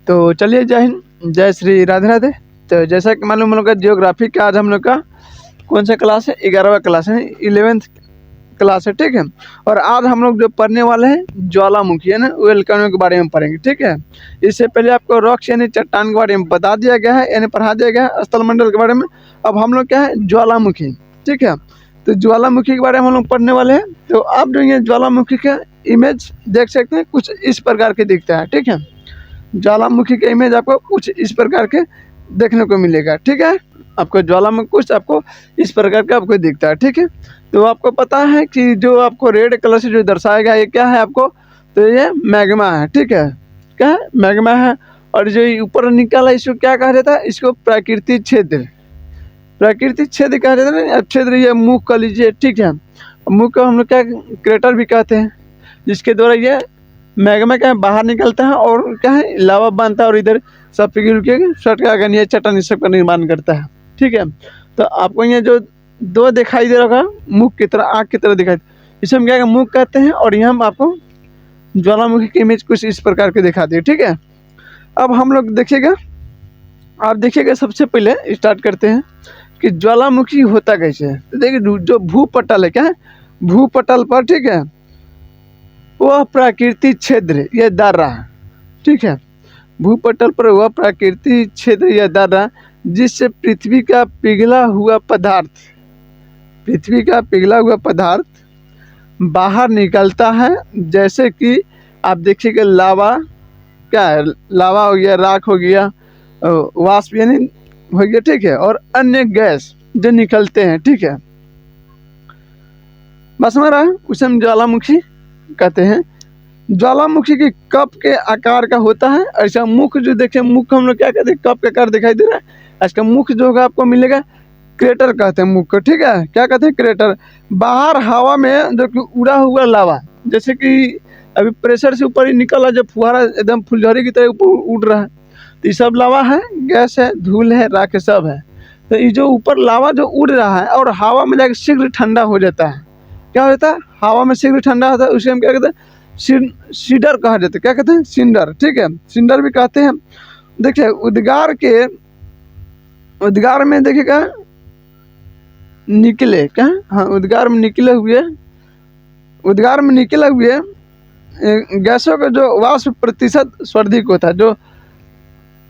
तो चलिए, जय हिंद, जय श्री राधे राधे। तो जैसा कि मालूम हम लोग का जियोग्राफी का आज हम लोग का कौन सा क्लास है, 11वां क्लास है, 11th क्लास है, ठीक है। और आज हम लोग जो पढ़ने वाले हैं ज्वालामुखी है ना, वोल्केनो के बारे में पढ़ेंगे, ठीक है। इससे पहले आपको रॉक्स यानी चट्टान के बारे में बता दिया गया है, यानी पढ़ा दिया गया है स्थलमंडल के बारे में। अब हम लोग क्या है, ज्वालामुखी, ठीक है। तो ज्वालामुखी के बारे में हम लोग पढ़ने वाले हैं। तो आप जो ये ज्वालामुखी का इमेज देख सकते हैं, कुछ इस प्रकार के दिखता है, ठीक है। ज्वालामुखी का इमेज आपको कुछ इस प्रकार के देखने को मिलेगा, ठीक है। आपको ज्वालामुखी कुछ आपको इस प्रकार का आपको दिखता है, ठीक है। तो आपको पता है कि जो आपको रेड कलर से जो दर्शाया गया ये क्या है आपको, तो ये मैग्मा है, ठीक है। क्या है, मैग्मा है। और जो ऊपर निकला इसको क्या कहा जाता है, इसको प्राकृतिक क्षेत्र, प्राकृतिक क्षेत्र कहा जाता है ना। क्षेत्र ये मुख कह लीजिए, ठीक है। मुख को हम लोग क्या क्रेटर भी कहते हैं, जिसके द्वारा ये मैग्मा क्या है बाहर निकलता है और क्या है लावा बनता है और इधर सब पिघल के सटका ये चट्टान इस सब का निर्माण करता है, ठीक है। तो आपको ये जो दो दिखाई दे रहा है मुख की तरह, आँख की तरह दिखाई, इसे हम क्या मुख कहते हैं। और यहाँ हम आपको ज्वालामुखी की इमेज कुछ इस प्रकार के दिखाते हैं, ठीक है। अब हम लोग देखिएगा, आप देखिएगा, सबसे पहले स्टार्ट करते हैं कि ज्वालामुखी होता कैसे है। तो देखिए जो भूपटल है, क्या है भूपटल पर, ठीक है, वह प्राकृतिक क्षेत्र यह दर्रा, ठीक है। भूपटल पर वह प्राकृतिक क्षेत्र यह दर्रा जिससे पृथ्वी का पिघला हुआ पदार्थ, पृथ्वी का पिघला हुआ पदार्थ बाहर निकलता है। जैसे कि आप देखिएगा लावा, क्या है, लावा हो गया, राख हो गया, वाष्प यानी हो गया, ठीक है। और अन्य गैस जो निकलते हैं, ठीक है। बस हमारा उसे हम ज्वालामुखी कहते हैं। ज्वालामुखी की कप के आकार का होता है। ऐसा मुख जो देखें, मुख हम लोग क्या कहते हैं, कप का आकार दिखाई दे रहा है। इसका मुख जो होगा आपको मिलेगा क्रेटर कहते हैं मुख को, ठीक है। क्या कहते हैं, क्रेटर। बाहर हवा में जो कि उड़ा हुआ लावा, जैसे कि अभी प्रेशर से ऊपर ही निकला, जब फुहारा एकदम फुलझड़ी की तरह ऊपर उड़ रहा है, तो ये सब लावा है, गैस है, धूल है, राख है, सब है। तो ये जो ऊपर लावा जो उड़ रहा है और हवा में जाकर शीघ्र ठंडा हो जाता है, क्या होता है, हवा में शीघ्र ठंडा होता है, उसे हम क्या कहते हैं, सीडर कहा जाता है। क्या कहते हैं, सिंडर, ठीक है, सिंडर भी कहते हैं। देखिए उद्गार में देखिएगा निकले, क्या, हाँ, उद्गार में निकले हुए गैसों का जो वाष्प प्रतिशत सर्वाधिक होता है। जो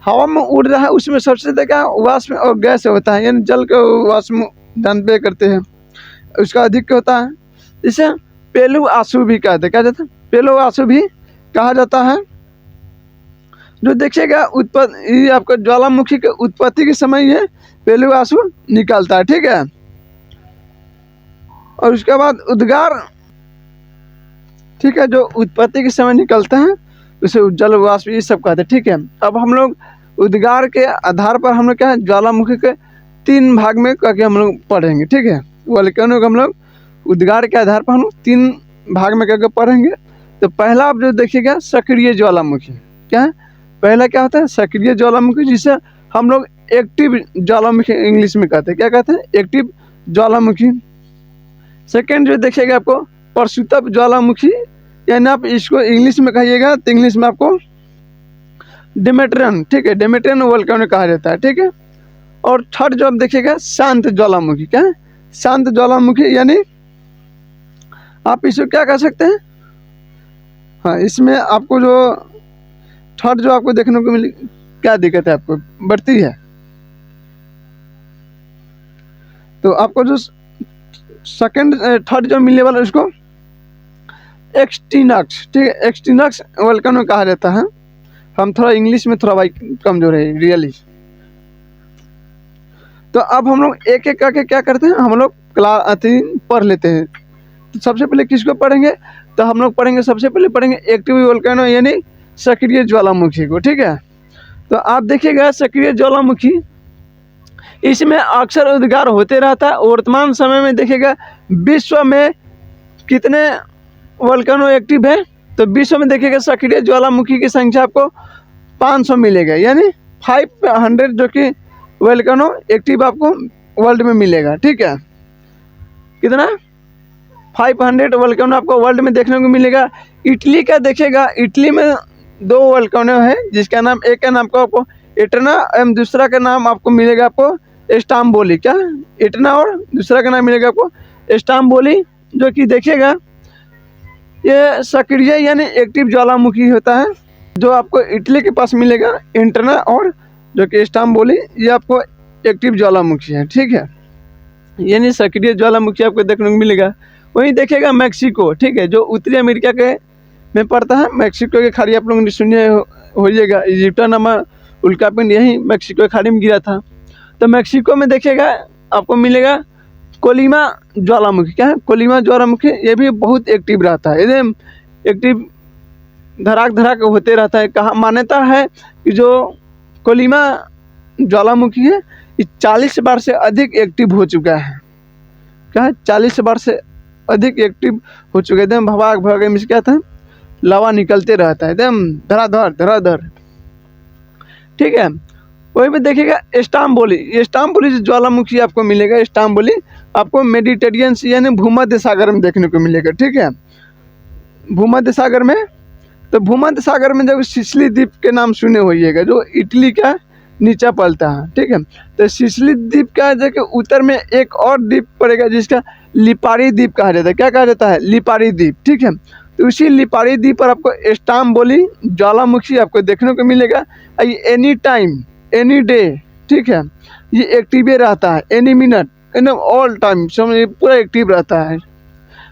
हवा में उड़ रहा है उसमें सबसे ज़्यादा वाष्प और गैस होता है, यानी जल का वाष्प जानते करते हैं, उसका अधिक होता है। इसे पेलू आंसू भी कहते हैं, क्या कहते हैं, पेलू आंसू भी कहा जाता है। जो देखिएगा ये आपको ज्वालामुखी के उत्पत्ति के समय ये पेलू आंसू निकलता है, ठीक है। और उसके बाद उद्गार, ठीक है, जो उत्पत्ति के समय निकलता है उसे उज्जवल वाष्प ये सब कहते हैं, ठीक है। अब हम लोग उद्गार के आधार पर हम लोग क्या है, ज्वालामुखी के 3 भाग में करके हम लोग पढ़ेंगे, ठीक है। वोल्केनो को हम लोग उद्गार के आधार पर हम लोग 3 भाग में करके पढ़ेंगे। तो पहला आप जो देखिएगा सक्रिय ज्वालामुखी, क्या है, पहला क्या होता है, सक्रिय ज्वालामुखी, जिसे हम लोग एक्टिव ज्वालामुखी इंग्लिश में कहते हैं। क्या कहते हैं, एक्टिव ज्वालामुखी। सेकेंड जो देखिएगा आपको प्रसूतप ज्वालामुखी, यानी आप इसको इंग्लिश में कहिएगा तो इंग्लिश में आपको डेमेट्रियन, ठीक है, डेमेट्रियन वोल्केनो कहा जाता है, ठीक है। और थर्ड जो आप देखिएगा शांत ज्वालामुखी, क्या है, शांत ज्वालामुखी, यानी आप इसको क्या कह सकते हैं, हाँ, इसमें आपको जो थर्ड जो आपको देखने को मिली, क्या दिक्कत है आपको, बढ़ती है। तो आपको जो सेकंड थर्ड जो मिलने वाला उसको एक्सटिनक्स, ठीक है, एक्सटिनक्स वोल्केनो कहा जाता है। हम थोड़ा इंग्लिश में थोड़ा भाई कमजोर है रियली। तो अब हम लोग एक एक करके क्या करते हैं, हम लोग क्लास 3 पढ़ लेते हैं। तो सबसे पहले किसको पढ़ेंगे, तो हम लोग पढ़ेंगे, सबसे पहले पढ़ेंगे एक्टिव वोल्केनो यानी सक्रिय ज्वालामुखी को, ठीक है। तो आप देखिएगा सक्रिय ज्वालामुखी, इसमें अक्सर उद्गार होते रहता है। वर्तमान समय में देखिएगा विश्व में कितने वोल्केनो एक्टिव है, तो विश्व में देखिएगा सक्रिय ज्वालामुखी की संख्या आपको 500 मिलेगा, यानी 500 जो कि वोल्केनो एक्टिव आपको वर्ल्ड में मिलेगा, ठीक है। कितना, 500 वोल्केनो आपको वर्ल्ड में देखने को मिलेगा। इटली का देखिएगा, इटली में दो वोल्केनो है, जिसका नाम, एक का नाम आपको इटना एवं दूसरा का नाम आपको मिलेगा आपको स्टाम्बोली। क्या, इटना, और दूसरा का नाम मिलेगा आपको स्टाम्बोली, जो कि देखिएगा ये सक्रिय यानी एक्टिव ज्वालामुखी होता है, जो आपको इटली के पास मिलेगा इंटरना, और जो कि स्टाम्बोली ये आपको एक्टिव ज्वालामुखी है। ठीक है, यानी सक्रिय ज्वालामुखी आपको देखने को मिलेगा। वहीं देखिएगा मैक्सिको, ठीक है, जो उत्तरी अमेरिका के में पड़ता है। मैक्सिको की खाड़ी आप लोगों ने सुने होइएगा, इजिप्टा नामक उल्कापिंड यही मैक्सिको की खाड़ी में गिरा था। तो मैक्सिको में देखिएगा आपको मिलेगा कोलिमा ज्वालामुखी। क्या है, कोलिमा ज्वालामुखी, ये भी बहुत एक्टिव रहता है, एकदम एक्टिव धड़ाक धड़ाक होते रहता है। कहा मान्यता है कि जो कोलिमा ज्वालामुखी है ये 40 बार से अधिक एक्टिव हो चुका है। क्या है, 40 बार से अधिक एक्टिव हो चुका है, एकदम भवाग भवाग में क्या था, लावा निकलते रहता है एकदम धड़ाधड़ धड़ाधड़। ठीक है, वही में देखिएगा स्टाम्बोली, ये स्टाम्बोली जो ज्वालामुखी आपको मिलेगा, स्टाम्बोली आपको मेडिटेरियन सी यानी भूमध्य सागर में देखने को मिलेगा। ठीक है, भूमध्य सागर में, तो भूमध्य सागर में जब सिसिली द्वीप के नाम सुने होइएगा, जो इटली का नीचा पलता है। ठीक है, तो सिसिली द्वीप का जगह उत्तर में एक और द्वीप पड़ेगा जिसका लिपारी द्वीप कहा जाता है। क्या कहा जाता है, लिपारी द्वीप। ठीक है, तो उसी लिपारी द्वीप पर आपको स्टाम्बोली ज्वालामुखी आपको देखने को मिलेगा। एनी टाइम एनी डे, ठीक है, ये एक्टिव रहता है, एनी मिनट, एकदम ऑल टाइम समझिए पूरा एक्टिव रहता है।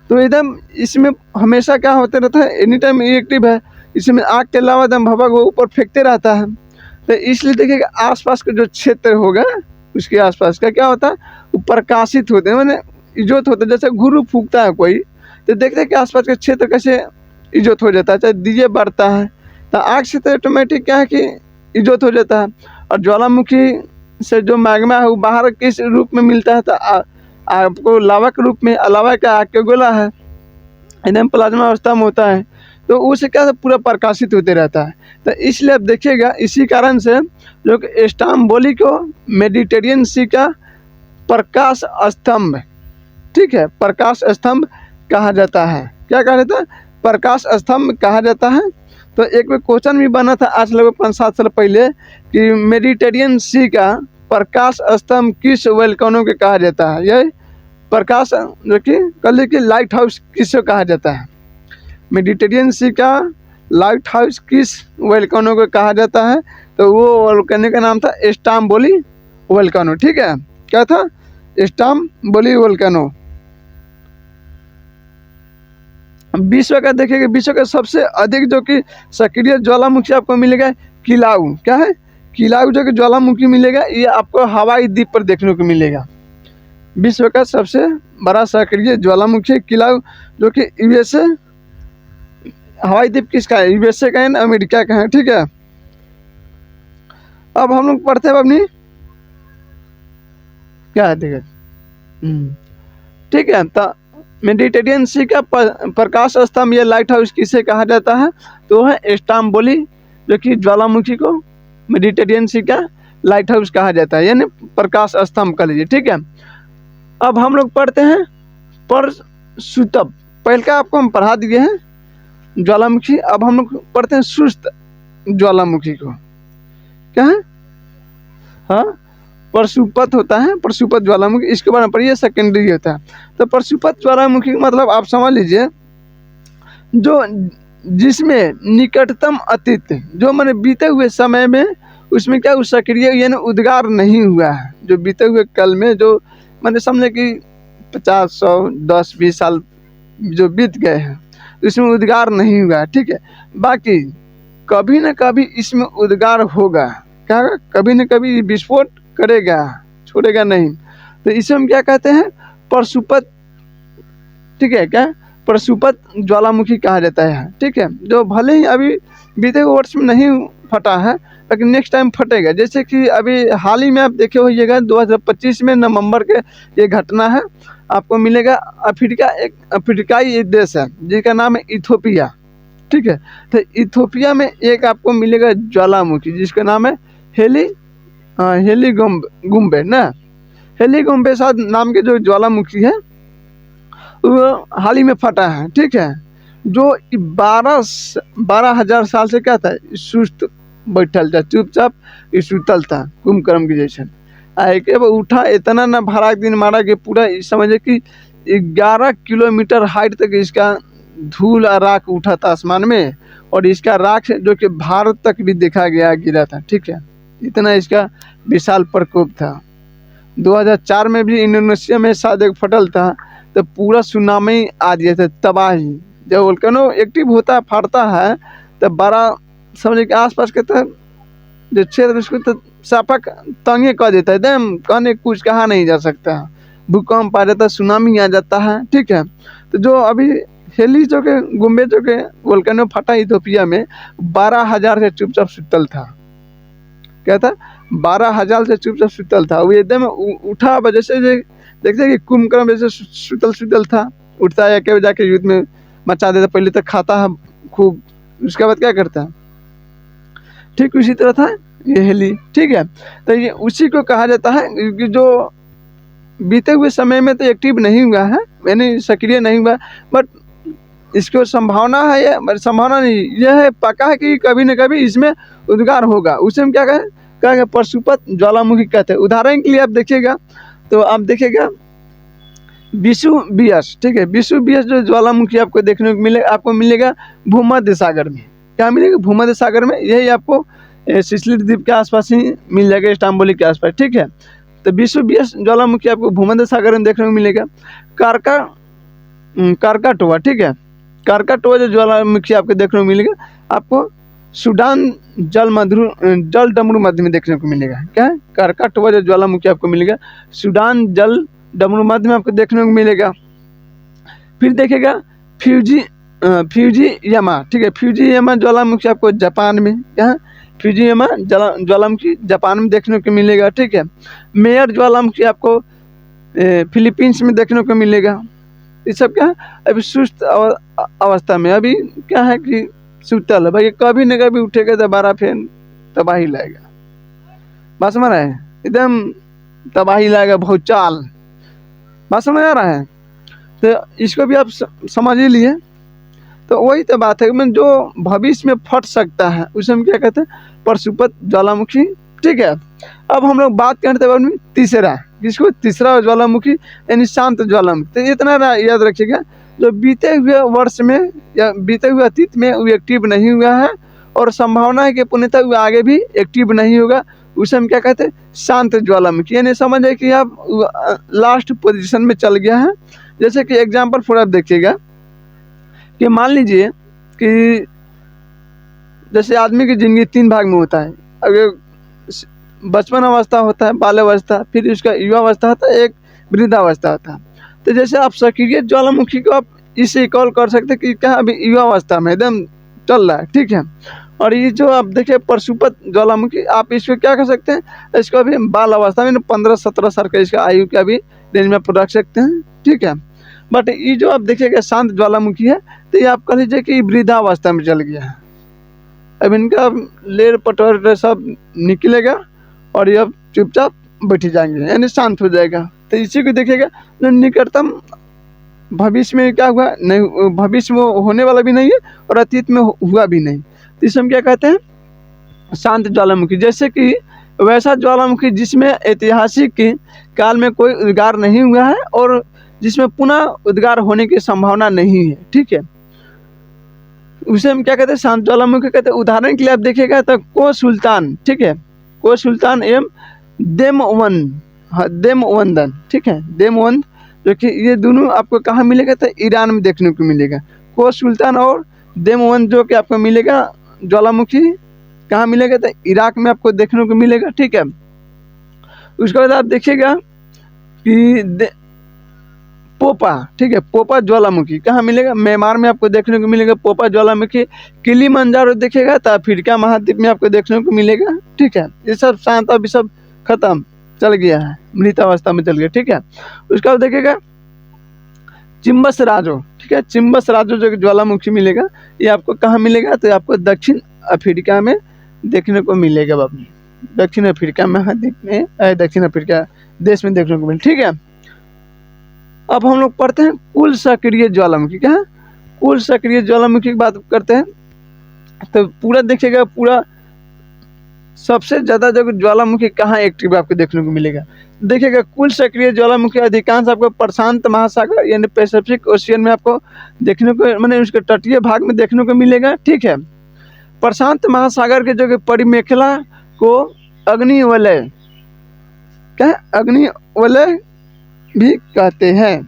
तो एकदम इसमें हमेशा क्या होते रहता है, एनी टाइम ये एक्टिव है। इसमें आग के अलावा एकदम भभक वो ऊपर फेंकते रहता है। तो इसलिए देखिएगा आसपास का जो क्षेत्र होगा उसके आसपास का क्या होता है, वो प्रकाशित होते हैं, मैंने इजोत होता है। जैसे घुरू फूकता है कोई, तो देखते हैं कि आसपास का क्षेत्र कैसे इजोत हो जाता है, चाहे दिए बढ़ता है। तो आग से तो ऑटोमेटिक क्या है कि इजोत हो जाता है। और ज्वालामुखी से जो मैग्मा है वो बाहर किस रूप में मिलता है, तो आपको लावा के रूप में, अलावा का आग के गोला है, एकदम प्लाज्मा अवस्था में होता है। तो उससे क्या पूरा प्रकाशित होते रहता है। तो इसलिए आप देखिएगा इसी कारण से जो कि स्टाम्बोली को मेडिटेरियन सी का प्रकाश स्तंभ, ठीक है, प्रकाश स्तंभ कहा जाता है। क्या कहा जाता है, प्रकाश स्तंभ कहा जाता है। तो एक बार क्वेश्चन भी बना था आज लगभग 5-7 साल पहले कि मेडिटेरियन सी का प्रकाश स्तंभ किस वोल्केनो के कहा जाता है। यह प्रकाश जो कि कल की लाइट हाउस किसको कहा जाता है, मेडिटेरियन सी का लाइट हाउस किस वोल्केनो को कहा जाता है। तो वो वोल्केनो का नाम था स्टाम्बोली वोल्केनो। ठीक है, क्या था, स्टाम्बोली वोल्केनो। विश्व का देखिएगा, विश्व का सबसे अधिक जो कि सक्रिय ज्वालामुखी आपको मिलेगा किलाउ। क्या है, किलाउ जो कि ज्वालामुखी मिलेगा, ये आपको हवाई द्वीप पर देखने को मिलेगा। विश्व का सबसे बड़ा सक्रिय ज्वालामुखी किलाउ, जो कि यूएसए, हवाई द्वीप किसका है, यूएसए का है, अमेरिका का है। ठीक है, अब हम लोग पढ़ते हैं अपनी क्या है, देखिए ठीक है। तो मेडिटेरियन सी का प्रकाश स्तंभ या लाइट हाउस किसे कहा जाता है, तो वो है स्टाम्बोली, जो कि ज्वालामुखी को मेडिटेरियन सी का लाइट हाउस कहा जाता है, यानी प्रकाश स्तंभ का लीजिए। ठीक है, अब हम लोग पढ़ते हैं परशुतप। पहले का आपको हम पढ़ा दिए हैं ज्वालामुखी, अब हम लोग पढ़ते हैं सुस्त ज्वालामुखी को। क्या है, हाँ, परशुपत होता है, परशुपत ज्वालामुखी, इसके बारे में पढ़िए, सेकेंडरी होता है। तो परशुपत ज्वालामुखी मतलब आप समझ लीजिए जो जिसमें निकटतम अतीत, जो मैंने बीते हुए समय में उसमें क्या उस सक्रिय यानी उद्गार नहीं हुआ है। जो बीते हुए कल में जो मैंने समझे कि 50, 100, 10, 20 साल जो बीत गए हैं, इसमें उद्गार नहीं हुआ। ठीक है, बाकी कभी न कभी इसमें उद्गार होगा। क्या, कभी न कभी विस्फोट करेगा, छोड़ेगा नहीं। तो इसे हम क्या कहते हैं, परशुपत। ठीक है, क्या, परशुपत ज्वालामुखी कहा जाता है। ठीक है, जो भले ही अभी बीते हुए वर्ष में नहीं फटा है, लेकिन नेक्स्ट टाइम फटेगा। जैसे कि अभी हाल ही में आप देखे होइएगा 2025 में नवंबर के ये घटना है, आपको मिलेगा अफ्रीका, एक अफ्रीकाई एक देश है जिसका नाम है इथोपिया। ठीक है, तो इथोपिया में एक आपको मिलेगा ज्वालामुखी जिसका नाम है हेलीगुम्बे ना, हेलीगुम्बे साथ नाम के जो ज्वालामुखी है वो हाल ही में फटा है। ठीक है, जो 12,000 साल से क्या था, सुस्त बैठल था, चुपचाप सुतल था कुंभकर्ण के जैसे। के उठा इतना ना भड़ाक दिन मारा कि पूरा समझे कि 11 किलोमीटर हाइट तक इसका धूल और राख उठा था आसमान में, और इसका राख जो कि भारत तक भी देखा गया गिरा था। ठीक है, इतना इसका विशाल प्रकोप था। 2004 में भी इंडोनेशिया में शायद एक फटल था, तो पूरा सुनामी आ गया था, तबाही। जब वोल्केनो एक्टिव होता है, फाटता है, तो बड़ा समझे कि आसपास के तो जो क्षेत्र उसको तो सापक तंगे कर देता है, एकदम कहने कुछ कहा नहीं जा सकता। भूकंप आ जाता है, सुनामी आ जाता है। ठीक है, तो जो अभी हेली जो के गुम्बे जो के वोल्केनो फटा इथियोपिया में 12,000 से चुपचाप सुतल था। क्या था? 12,000 से चुपचाप सुतल था। वो एकदम उठा वजह से देखते कि कुंभकर्ण जैसे सुतल था, उठता है के जाके युद्ध में मचा देता। पहले तो खाता है खूब, उसके बाद क्या करता है। ठीक उसी तरह था ये हेली। ठीक है, तो ये उसी को कहा जाता है कि जो बीते हुए समय में तो एक्टिव नहीं हुआ है, यानी सक्रिय नहीं हुआ, बट इसको संभावना है, ये संभावना नहीं, यह है पक्का है कि कभी न कभी इसमें उद्गार होगा। उसे हम क्या कहेंगे, परशुपत ज्वालामुखी कहते हैं। उदाहरण के लिए आप देखिएगा, तो आप देखिएगा विषुवियस। ठीक है, विषुवियस जो ज्वालामुखी आपको देखने को मिलेगा, आपको मिलेगा भूमध्य सागर में। क्या मिलेगा? भूमध्य सागर में। यही आपको सिसिली द्वीप के आसपास ही मिल जाएगा, इस्तांबुल के आसपास। ठीक है, तो विषुवियस ज्वालामुखी आपको भूमध्य सागर में देखने को मिलेगा। कारकाटोआ। ठीक है, कारकाटोआ जो ज्वालामुखी आपको देखने को मिलेगा, आपको सूडान जल डमरू मध्य में देखने को मिलेगा। क्या है? कारकाटोआ जो ज्वालामुखी आपको मिलेगा, सूडान जल डमरू मध्य में आपको देखने को मिलेगा। फिर देखिएगा फ्यूजियामा। ठीक है, फ्यूजियामा ज्वालामुखी आपको जापान में, क्या फ्यूजियामा ज्वालामुखी जापान में देखने को मिलेगा। ठीक है, मेयर ज्वालामुखी आपको फिलीपींस में देखने को मिलेगा। ये सब क्या है, अभी सुस्त अवस्था में, अभी क्या है कि सुतल है भाई, कभी न कभी उठेगा दोबारा फिर तबाही लाएगा। बात समझ रहे हैं? एकदम तबाही लाएगा, बहुत चाल। बात समझ आ रहा है? तो इसको भी आप समझ ही लिए। तो वही तो बात है, मैं जो भविष्य में फट सकता है उसे हम क्या कहते हैं, परशुपत ज्वालामुखी। ठीक है, अब हम लोग बात करते हैं तीसरा, किसको? तीसरा ज्वालामुखी यानी शांत ज्वालामुखी। तो इतना याद रखिएगा, जो बीते हुए वर्ष में या बीते हुए अतीत में वो एक्टिव नहीं हुआ है, और संभावना है कि पुण्यता वो आगे भी एक्टिव नहीं होगा, उसे हम क्या कहते हैं, शांत ज्वालामुखी। यानी समझे कि आप लास्ट पोजीशन में चल गया है। जैसे कि एग्जाम्पल फॉर आप देखिएगा कि मान लीजिए कि जैसे आदमी की ज़िंदगी 3 भाग में होता है। अगर बचपन अवस्था होता है, बाल अवस्था, फिर उसका युवा अवस्था होता है, एक वृद्धावस्था होता है। तो जैसे आप सक्रिय ज्वालामुखी को आप इसे कॉल कर सकते हैं कि क्या अभी युवा अवस्था में एकदम चल रहा है। ठीक है, और ये जो आप देखिए परशुपत ज्वालामुखी, आप इसको क्या कर सकते हैं, इसको अभी बाल अवस्था में 15-17 साल का इसका आयु का भी रेंज में आप रख सकते हैं। ठीक है, बट ये जो आप देखिएगा शांत ज्वालामुखी है, तो ये आप कह लीजिए कि वृद्धावस्था में चल गया है। अब इनका लेर पटोर सब निकलेगा और ये अब चुपचाप बैठ जाएंगे, यानी शांत हो जाएगा। तो इसी को देखिएगा, जो निकटतम भविष्य में क्या हुआ नहीं, भविष्य में होने वाला भी नहीं है और अतीत में हुआ भी नहीं, तो इसे हम क्या कहते हैं, शांत ज्वालामुखी। जैसे कि वैसा ज्वालामुखी जिसमें ऐतिहासिक काल में कोई उद्गार नहीं हुआ है और जिसमें पुनः उद्गार होने की संभावना नहीं है। ठीक है, उसे हम क्या कहते हैं, शांत ज्वालामुखी कहते हैं। उदाहरण के लिए आप देखिएगा तो को सुल्तान। ठीक है, को सुल्तान एवं देमवंदन। ठीक है, देमवंद, जो कि ये दोनों आपको कहाँ मिलेगा, तो ईरान में देखने को मिलेगा। को सुल्तान और देमवंद जो कि आपको मिलेगा ज्वालामुखी कहाँ मिलेगा, तो इराक में आपको देखने को मिलेगा। ठीक है, उसके बाद आप देखिएगा कि पोपा। ठीक है, पोपा ज्वालामुखी कहाँ मिलेगा, म्यांमार में आपको देखने को मिलेगा पोपा ज्वालामुखी। किलिमंजारो देखिएगा तो अफ्रीका महाद्वीप में आपको देखने को मिलेगा। ठीक है, ये सब शांत अभी सब खत्म, चल गया है, मृत अवस्था में चल गया। ठीक है, उसका बाद देखिएगा चिम्बस राजो। ठीक है, चिम्बस राजो जो ज्वालामुखी मिलेगा, ये आपको कहाँ मिलेगा, तो आपको दक्षिण अफ्रीका में देखने को मिलेगा। बाबू दक्षिण अफ्रीका महाद्वीप में, दक्षिण अफ्रीका देश में देखने को मिलेगा। ठीक है, अब हम लोग पढ़ते हैं कुल सक्रिय ज्वालामुखी। क्या है? कुल सक्रिय ज्वालामुखी की बात करते हैं तो पूरा देखिएगा, पूरा सबसे ज़्यादा जो ज्वालामुखी कहाँ एक्टिव आपको देखने को मिलेगा, देखिएगा कुल सक्रिय ज्वालामुखी अधिकांश आपको प्रशांत महासागर यानी पैसिफिक ओशियन में आपको देखने को, मैंने उसके तटीय भाग में देखने को मिलेगा। ठीक है, प्रशांत महासागर के जो कि परिमेखला को अग्निवलय, क्या अग्निवलय भी कहते हैं।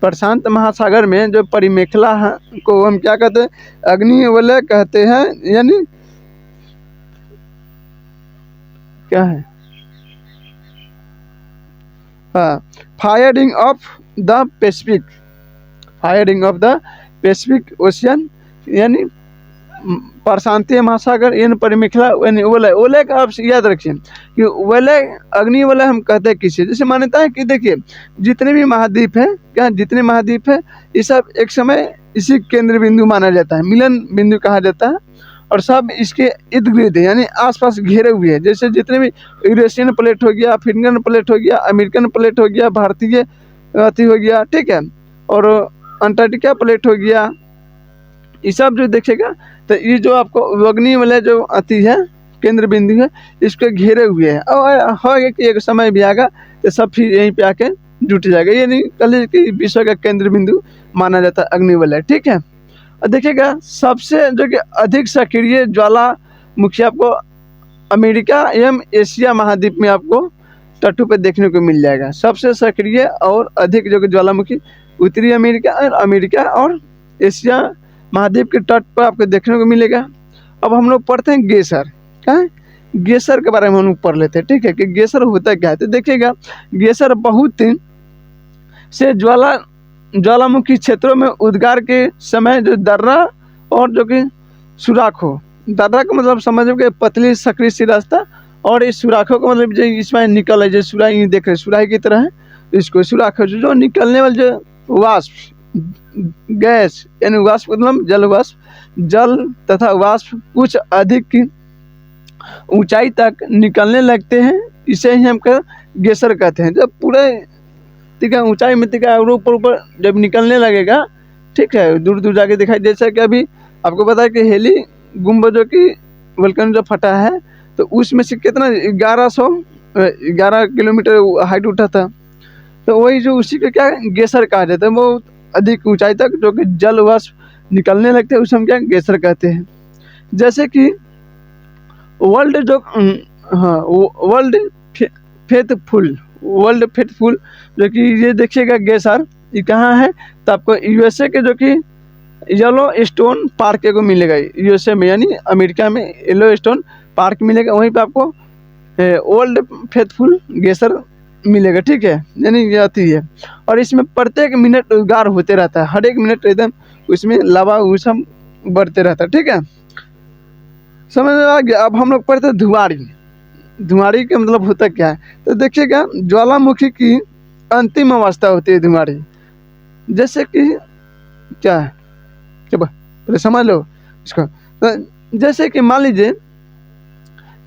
प्रशांत महासागर में जो परिमेखला को हम क्या कहते हैं, अग्निवलय कहते हैं, यानी क्या है, हाँ, firing of the Pacific, firing of the Pacific ocean, यानी प्रशांतीय महासागर यानी परिमेखला यानी वलय। वलय का आप याद रखिए कि वलय अग्नि वलय हम कहते हैं किसी, जैसे मान्यता है कि देखिए जितने भी महाद्वीप हैं, क्या जितने महाद्वीप हैं ये सब एक समय इसी केंद्र बिंदु माना जाता है, मिलन बिंदु कहा जाता है, और सब इसके इर्द गिर्द यानी आसपास घेरे हुए हैं। जैसे जितने भी यूरेशियन प्लेट हो गया, अफ्रीकन प्लेट हो गया, अमेरिकन प्लेट हो गया, भारतीय अति हो गया, ठीक है, और अंटार्कटिका प्लेट हो गया, ये सब जो देखेगा तो ये जो आपको अग्नि वाले जो अति है केंद्र बिंदु है इसको घेरे हुए है, और होगा कि एक समय भी आएगा तो सब फिर यहीं पे आके जुट जाएगा, ये नहीं कल कि विश्व का केंद्र बिंदु माना जाता है अग्नि वलय। ठीक है, और देखिएगा सबसे जो कि अधिक सक्रिय ज्वालामुखी आपको अमेरिका एवं एशिया महाद्वीप में आपको तटों पे देखने को मिल जाएगा। सबसे सक्रिय और अधिक जो कि ज्वालामुखी उत्तरी अमेरिका और एशिया महाद्वीप के तट पर आपको देखने को मिलेगा। अब हम लोग पढ़ते हैं गेसर, क्या है गेसर के बारे में हम लोग पढ़ लेते हैं। ठीक है, कि गेसर होता क्या है, तो देखिएगा गेसर बहुत से ज्वालामुखी क्षेत्रों में उद्गार के समय जो दर्रा और जो कि सुराख हो, दर्रा का मतलब समझो कि पतली सक्रिय सी रास्ता, और इस सुराखों का मतलब जो इसमें निकल है, जो सुराही देख रहे सुराही की तरह है, इसको सुराख जो निकलने वाले जो वाष्प गैस यानी वाष्प मतलब जल वाष्प, जल तथा वाष्प कुछ अधिक की ऊंचाई तक निकलने लगते हैं, इसे ही हम गेसर कहते हैं। जब पूरे ठीक है ऊंचाई में ठीक है ऊपर जब निकलने लगेगा, ठीक है, दूर दूर जाके दिखाई, जैसा कि अभी आपको पता है कि हेली गुम्बद की वल्कन जो फटा है तो उसमें से कितना 11 किलोमीटर हाइट उठा था, तो वही जो उसी को क्या गेसर कहा जाता है, वो अधिक ऊंचाई तक जो कि जल वाष्प निकलने लगते हैं उसे हम क्या गेसर कहते हैं। जैसे कि वर्ल्ड जो वर्ल्ड फेथफुल जो कि ये देखिएगा गेसर ये कहाँ है, तो आपको यूएसए के जो कि येलो स्टोन पार्क को मिलेगा, यूएसए में यानी अमेरिका में येलो स्टोन पार्क मिलेगा, वहीं पे आपको ओल्ड फेथफुल गेसर मिलेगा। ठीक है, यानी ये आती है, और इसमें प्रत्येक मिनट उद्गार होते रहता है, हर एक मिनट एकदम उसमें लावा सब बढ़ते रहता है। ठीक है, समझ में आ गया। अब हम लोग पढ़ते हैं धुआरी। धुआरी का मतलब होता क्या है, तो देखिएगा ज्वालामुखी की अंतिम अवस्था होती है धुआरी। जैसे कि क्या है, चलो पहले समझ लो इसको, तो जैसे कि मान लीजिए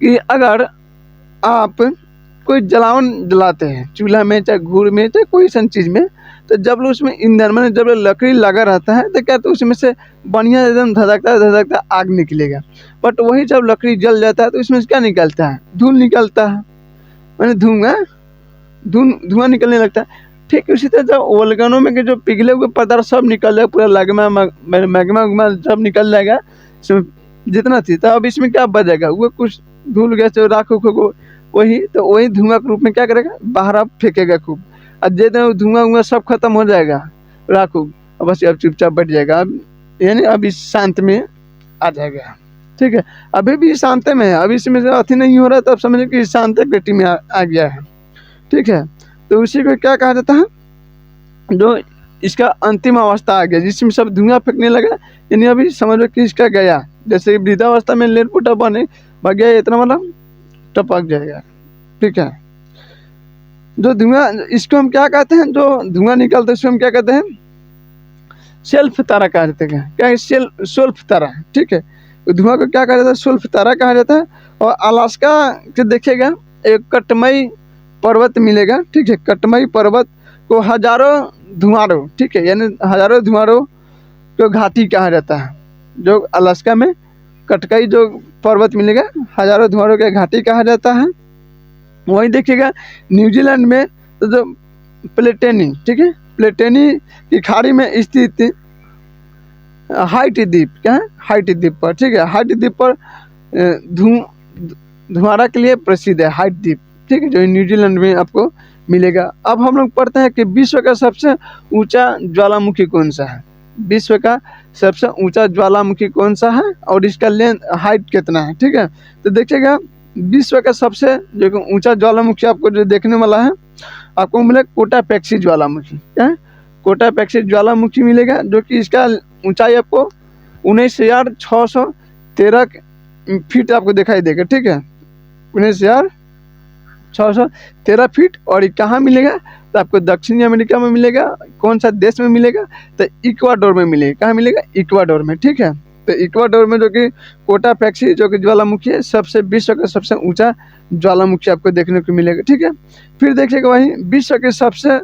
कि अगर आप कोई जलावन जलाते हैं चूल्हा में चाहे घूर में चाहे कोई सन चीज़ में, तो जब उसमें ईंधन मैंने जब लकड़ी लगा रहता है तो क्या तो उसमें से बढ़िया एकदम धधकता आग निकलेगा, बट वही जब लकड़ी जल जाता है तो उसमें से क्या निकलता है, धूल निकलता है, मैंने धुआं निकलने लगता है। ठीक उसी तरह जब वोल्केनो में के जो पिघले हुए पदार्थ सब निकल जाए, पूरा मैग्मा सब निकल जाएगा जितना थी, तो अब इसमें क्या बचेगा, वो कुछ धूल गैस राख वही धुआं के रूप में क्या करेगा बाहर आप फेंकेगा खूब, और जैसे धुआं सब खत्म हो जाएगा राख, अब बस अब चुपचाप बैठ जाएगा, अब यानी अब इस शांत में आ जाएगा। ठीक है, अभी भी शांत में है, अभी इसमें से अति नहीं हो रहा, तो अब समझिए कि शांत पेटी में आ गया है। ठीक है, तो उसी को क्या कहा जाता है, जो इसका अंतिम अवस्था आ गया जिसमें सब धुआं फेंकने लगा, यानी अभी समझ लो कि इसका गया, जैसे वृद्धावस्था में लेट पुटा बने भाग गया, इतना मतलब टपक जाएगा। ठीक है, जो धुआं इसको हम क्या कहते हैं, जो धुआं निकलता है इसको हम क्या कहते हैं, सेल्फ तारा कहा जाता है। क्या सेल्फ तारा, ठीक है, धुआं को क्या कहा जाता है, सेल्फ तारा कहा जाता है। और अलास्का के देखिएगा एक कटमई पर्वत मिलेगा। ठीक है, कटमई पर्वत को हजारों धुआंरो, ठीक है, यानी हजारों धुआंरो को घाटी कहा जाता है। जो अलास्का में कटकई जो पर्वत मिलेगा, हजारों धुआंरों के घाटी कहा जाता है। वहीं देखिएगा न्यूजीलैंड में तो जो प्लेटेनी, ठीक है, प्लेटेनी की खाड़ी में स्थित हाइटी द्वीप, क्या है, हाइटी द्वीप पर, ठीक है, हाइटी द्वीप पर धुआंरा के लिए प्रसिद्ध है हाइटी द्वीप, ठीक है, जो न्यूजीलैंड में आपको मिलेगा। अब हम लोग पढ़ते हैं कि विश्व का सबसे ऊंचा ज्वालामुखी कौन सा है। विश्व का सबसे ऊंचा ज्वालामुखी कौन सा है और इसका लेंथ हाइट कितना है, ठीक है। तो देखिएगा विश्व का सबसे जो ऊंचा ज्वालामुखी आपको जो देखने वाला है, आपको मिलेगा कोटापेक्सी ज्वालामुखी, क्या है, कोटापेक्सी ज्वालामुखी मिलेगा, जो कि इसका ऊंचाई आपको 19,613 फीट आपको दिखाई देगा, ठीक है, 19,613 फीट। और ये कहाँ मिलेगा, तो आपको दक्षिणी अमेरिका में मिलेगा। कौन सा देश में मिलेगा, तो इक्वाडोर में मिलेगा। कहाँ मिलेगा, इक्वाडोर में, ठीक है। तो इक्वाडोर में जो कि कोटापेक्सी जो कि ज्वालामुखी है, सबसे विश्व का सबसे ऊंचा ज्वालामुखी आपको देखने को मिलेगा, ठीक है। फिर देखिएगा वहीं विश्व के सबसे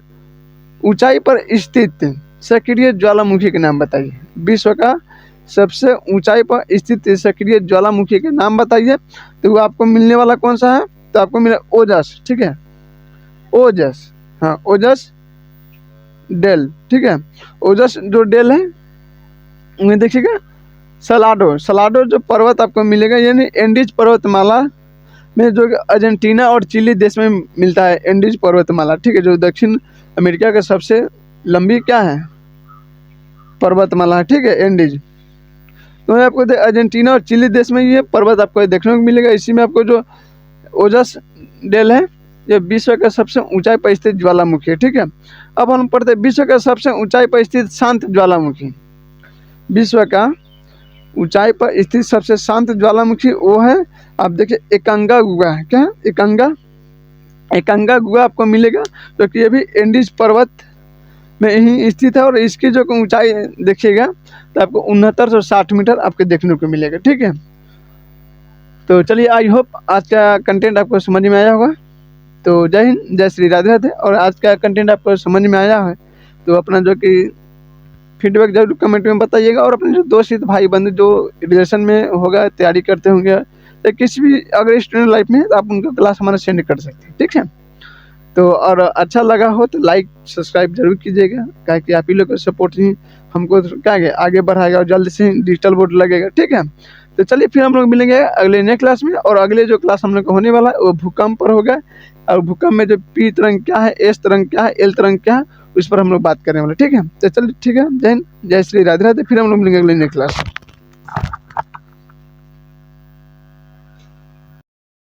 ऊंचाई पर स्थित सक्रिय ज्वालामुखी के नाम बताइए। विश्व का सबसे ऊंचाई पर स्थित सक्रिय ज्वालामुखी के नाम बताइए। तो वो आपको मिलने वाला कौन सा है, तो आपको मिला ओजस, ठीक है, ओजस, हाँ, ओजस डेल, ठीक है। ओजस जो डेल है उन्हें देखिएगा सलाडो, सलाडो जो पर्वत आपको मिलेगा, यानी एंडीज पर्वतमाला में जो अर्जेंटीना और चिली देश में मिलता है, एंडीज पर्वतमाला, ठीक है, जो दक्षिण अमेरिका का सबसे लंबी क्या है, पर्वतमाला है, ठीक है, एंडीज। तो आपको अर्जेंटीना और चिली देश में ये पर्वत आपको देखने को मिलेगा। इसी में आपको जो ओजस डेल है, ये विश्व का सबसे ऊंचाई पर स्थित ज्वालामुखी है, ठीक है। अब हम पढ़ते हैं विश्व का सबसे ऊंचाई पर स्थित शांत ज्वालामुखी। विश्व का ऊंचाई पर स्थित सबसे शांत ज्वालामुखी वो है, आप देखिए एकंगा गुहा है, क्या है, एकंगा, एकंगा गुहा आपको मिलेगा, जो कि ये भी एंडीज पर्वत में ही स्थित है। और इसकी जो ऊंचाई देखिएगा तो आपको 6960 मीटर आपको देखने को मिलेगा, ठीक है। तो चलिए, आई होप आज का कंटेंट आपको समझ में आया होगा। तो जय हिंद, जय श्री राधे राधे। और आज का कंटेंट आपको समझ में आया है तो अपना जो कि फीडबैक जरूर कमेंट में बताइएगा। और अपने जो दोस्त भाई बंधु जो रिलेशन में होगा, तैयारी करते होंगे, या किसी भी अगर स्टूडेंट लाइफ में, तो आप उनका क्लास हमारा सेंड कर सकते हैं, ठीक है। तो और अच्छा लगा हो तो लाइक सब्सक्राइब जरूर कीजिएगा, क्या कि आप ही लोग का सपोर्ट ही हमको क्या है आगे बढ़ाएगा और जल्द से डिजिटल बोर्ड लगेगा, ठीक है। तो चलिए फिर हम लोग मिलेंगे अगले नए क्लास में। और अगले जो क्लास हम लोग का होने वाला है वो भूकंप पर होगा। और भूकंप में जो पी तरंग क्या है, एस तरंग क्या है, एल तरंग क्या है, उस पर हम लोग बात करने वाले, ठीक है। तो चलिए ठीक है, जय हिंद, जय श्री राधे राधे। फिर हम लोग मिलेंगे अगले नए क्लास में।